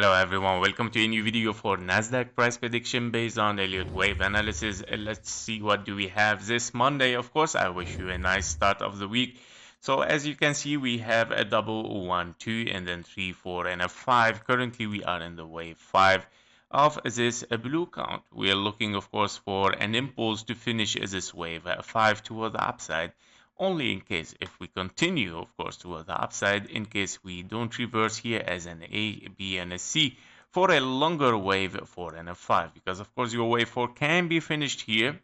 Hello everyone, welcome to a new video for NASDAQ price prediction based on Elliott wave analysis. Let's see what do we have this Monday. Of course, I wish you a nice start of the week. So as you can see, we have a double 1, 2, and then 3, 4, and a 5. Currently, we are in the wave 5 of this blue count. We are looking, of course, for an impulse to finish this wave 5 toward the upside. Only in case if we continue, of course, toward the upside, in case we don't reverse here as an A, B, and a C for a longer wave 4 and a 5, because of course your wave 4 can be finished here.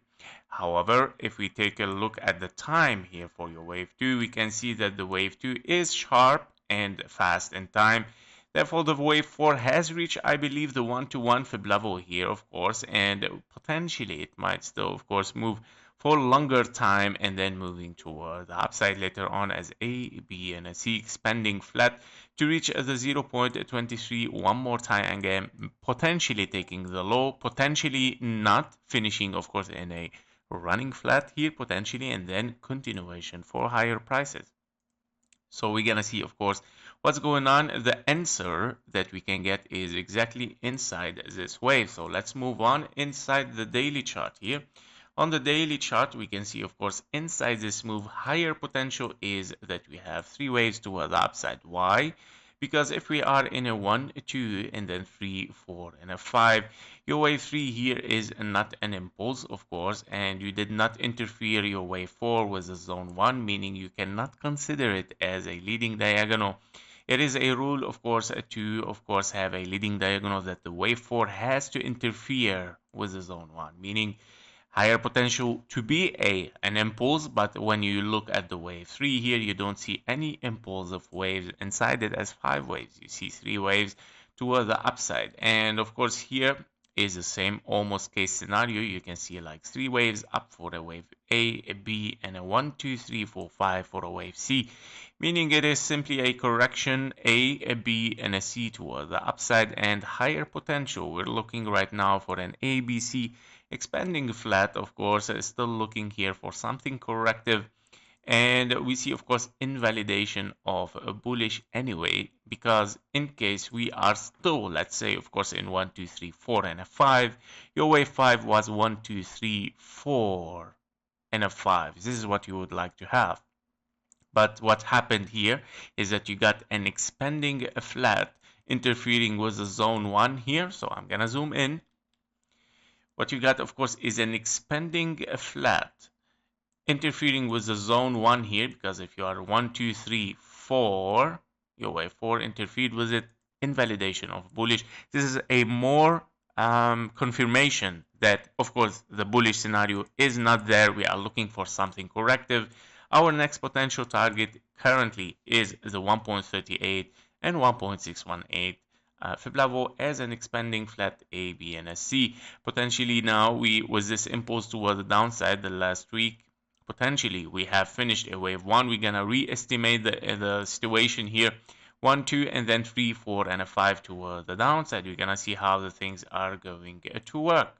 However, if we take a look at the time here for your wave 2, we can see that the wave 2 is sharp and fast in time. Therefore, the wave 4 has reached, I believe, the 1-to-1 fib level here, of course, and potentially it might still, of course, move for longer time and then moving toward the upside later on as A, B, and a C expanding flat to reach the 0.23 one more time again, potentially taking the low, potentially not finishing, of course, in a running flat here potentially, and then continuation for higher prices. So we're gonna see, of course, what's going on. The answer that we can get is exactly inside this wave. So let's move on inside the daily chart here. On the daily chart, we can see, of course, inside this move, higher potential is that we have 3 waves toward the upside. Why? Because if we are in a 1, 2, and then 3, 4, and a 5, your wave 3 here is not an impulse, of course, and you did not interfere your wave 4 with the zone 1, meaning you cannot consider it as a leading diagonal. It is a rule, of course, to, of course, have a leading diagonal that the wave 4 has to interfere with the zone 1, meaning higher potential to be an impulse, but when you look at the wave 3 here, you don't see any impulse of waves inside it as 5 waves. You see 3 waves toward the upside. And of course, here is the same almost case scenario. You can see like 3 waves up for a wave A, a B, and a 1, 2, 3, 4, 5 for a wave C, meaning it is simply a correction a B, and a C toward the upside and higher potential. We're looking right now for an ABC expanding flat, of course, is still looking here for something corrective. And we see, of course, invalidation of a bullish anyway, because in case we are still, let's say, of course, in 1, 2, 3, 4, and a 5, your wave 5 was 1, 2, 3, 4, and a 5. This is what you would like to have. But what happened here is that you got an expanding flat interfering with the zone 1 here. So I'm going to zoom in. What you got, of course, is an expanding flat interfering with the zone 1 here, because if you are 1, 2, 3, 4, your wave 4 interfered with it, invalidation of bullish. This is a more confirmation that, of course, the bullish scenario is not there. We are looking for something corrective. Our next potential target currently is the 1.38 and 1.618. Fib level as an expanding flat A, B, and a C. Potentially now with this impulse toward the downside the last week, potentially we have finished a wave 1. We're gonna re-estimate the situation here. 1, 2, and then 3, 4, and a 5 toward the downside. We're gonna see how the things are going to work.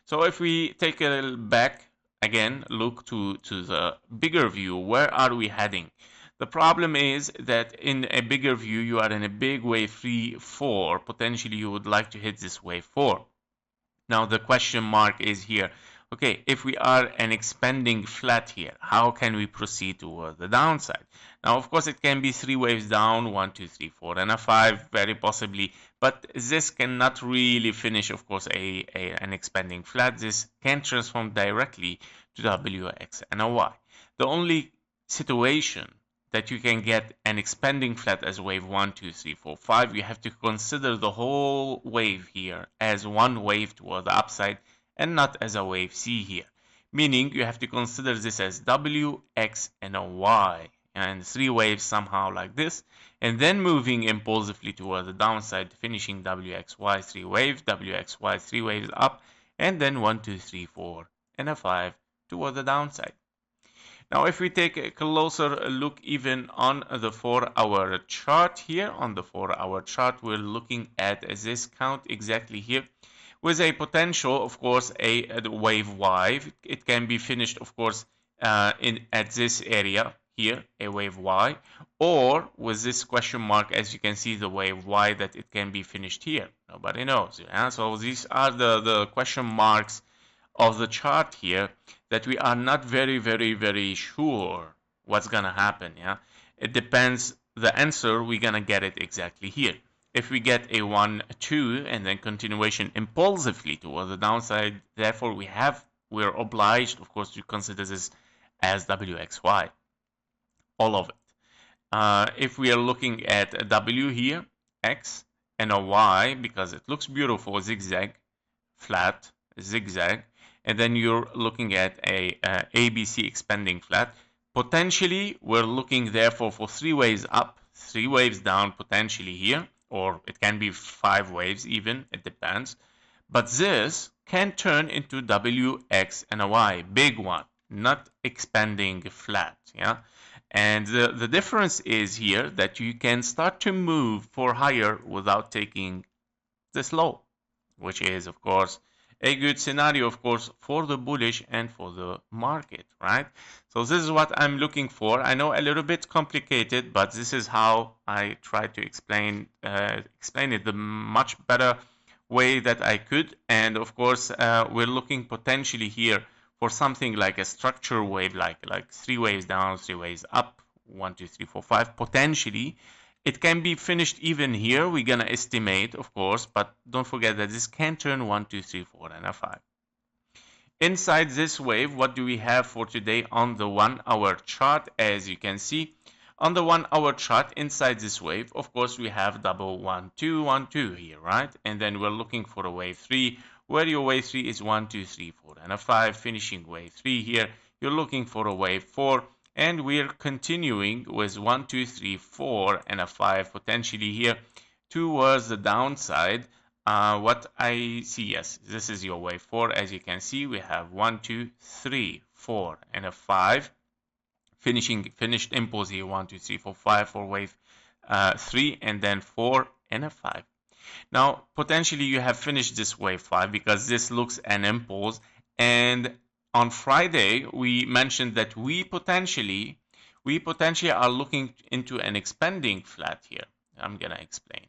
So if we take a back again, look to the bigger view, where are we heading? The problem is that in a bigger view, you are in a big wave 3, 4. Potentially, you would like to hit this wave 4. Now, the question mark is here. Okay, if we are an expanding flat here, how can we proceed toward the downside? Now, of course, it can be 3 waves down, 1, 2, 3, 4, and a 5, very possibly. But this cannot really finish, of course, an expanding flat. This can transform directly to W, X, and a Y. The only situation that you can get an expanding flat as wave 1, 2, 3, 4, 5, you have to consider the whole wave here as one wave toward the upside and not as a wave C here. Meaning you have to consider this as W, X, and a Y, and 3 waves somehow like this, and then moving impulsively toward the downside, finishing W, X, Y, 3 waves, W, X, Y, 3 waves up, and then 1, 2, 3, 4, and a 5 toward the downside. Now, if we take a closer look even on the 4-hour chart here, on the 4-hour chart, we're looking at this count exactly here with a potential, of course, a wave Y. It can be finished, of course, at this area here, a wave Y, or with this question mark, as you can see, the wave Y, that it can be finished here. Nobody knows. Yeah? So these are the question marks of the chart here that we are not very sure what's gonna happen. Yeah, it depends. The answer, we're gonna get it exactly here. If we get a 1 2 and then continuation impulsively toward the downside, therefore we're obliged, of course, to consider this as WXY, all of it. If we are looking at a W here, X, and a Y, because it looks beautiful, zigzag, flat, zigzag, and then you're looking at a ABC expanding flat. Potentially, we're looking therefore for 3 waves up, 3 waves down potentially here, or it can be 5 waves even, it depends. But this can turn into W, X, and a Y, big one, not expanding flat, yeah? And the difference is here that you can start to move for higher without taking this low, which is, of course, a good scenario, of course, for the bullish and for the market, right? So this is what I'm looking for. I know a little bit complicated, but this is how I try to explain it the much better way that I could. And of course, we're looking potentially here for something like a structure wave, like 3 waves down, 3 waves up, 1 2 3 4 5 potentially. It can be finished even here. We're gonna estimate, of course, but don't forget that this can turn 1 2 3 4 and a 5. Inside this wave, what do we have for today on the 1-hour chart? As you can see on the 1-hour chart, inside this wave, of course, we have double 1 2 1 2 here, right? And then we're looking for a wave 3, where your wave 3 is 1 2 3 4 and a 5, finishing wave 3 here. You're looking for a wave 4, and we're continuing with 1 2 3 4 and a 5 potentially here towards the downside. What I see, yes, this is your wave 4. As you can see, we have 1 2 3 4 and a 5, finished impulse here, 1 2 3 4 5 for wave 3, and then 4 and a 5. Now potentially you have finished this wave 5 because this looks an impulse, and on Friday we mentioned that we potentially are looking into an expanding flat here. I'm gonna explain.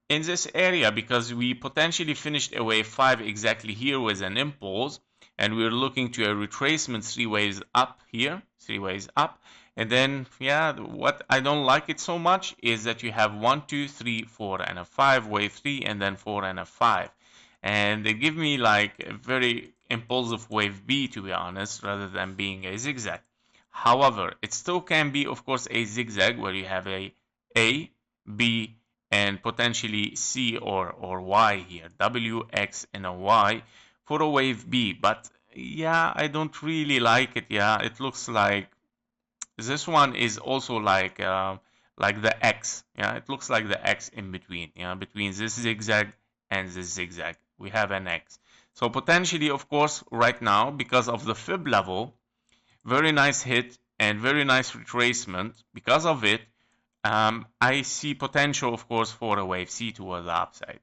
In this area, because we potentially finished a wave 5 exactly here with an impulse, and we're looking to a retracement 3 waves up here, 3 waves up. And then, yeah, what I don't like it so much is that you have 1 2 3 4 and a 5, wave 3, and then 4 and a 5. And they give me like a very impulsive wave B, to be honest, rather than being a zigzag. However, it still can be, of course, a zigzag where you have a B, and potentially C or Y here, W, X, and a Y for a wave B. But yeah, I don't really like it. Yeah, it looks like this one is also like the X. Yeah, it looks like the X in between. Yeah, between this zigzag and this zigzag, we have an X. So potentially, of course, right now, because of the fib level, very nice hit and very nice retracement. Because of it, I see potential, of course, for a wave C toward the upside.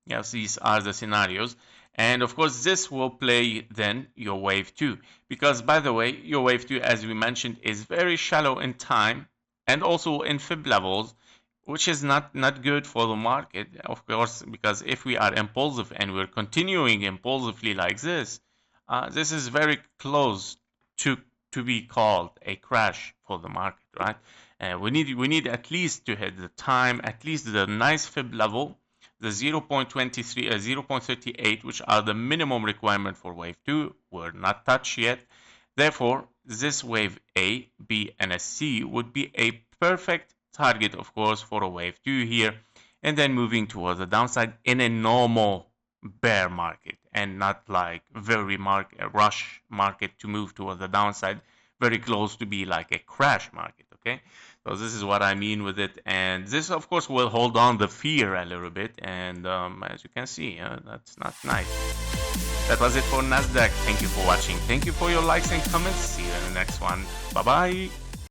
Yes, these are the scenarios. And of course, this will play then your wave 2. Because, by the way, your wave 2, as we mentioned, is very shallow in time and also in fib levels, which is not good for the market, of course, because if we are impulsive and we're continuing impulsively like this, this is very close to be called a crash for the market, right? We need at least to hit the time, at least the nice fib level, the 0.23, 0.38, which are the minimum requirement for wave 2, were not touched yet. Therefore, this wave A, B, and a C would be a perfect target, of course, for a wave 2 here, and then moving towards the downside in a normal bear market, and not like very rush market to move towards the downside, very close to be like a crash market. Okay, so this is what I mean with it, and this, of course, will hold on the fear a little bit, and as you can see, that's not nice. That was it for NASDAQ. Thank you for watching. Thank you for your likes and comments. See you in the next one. Bye bye.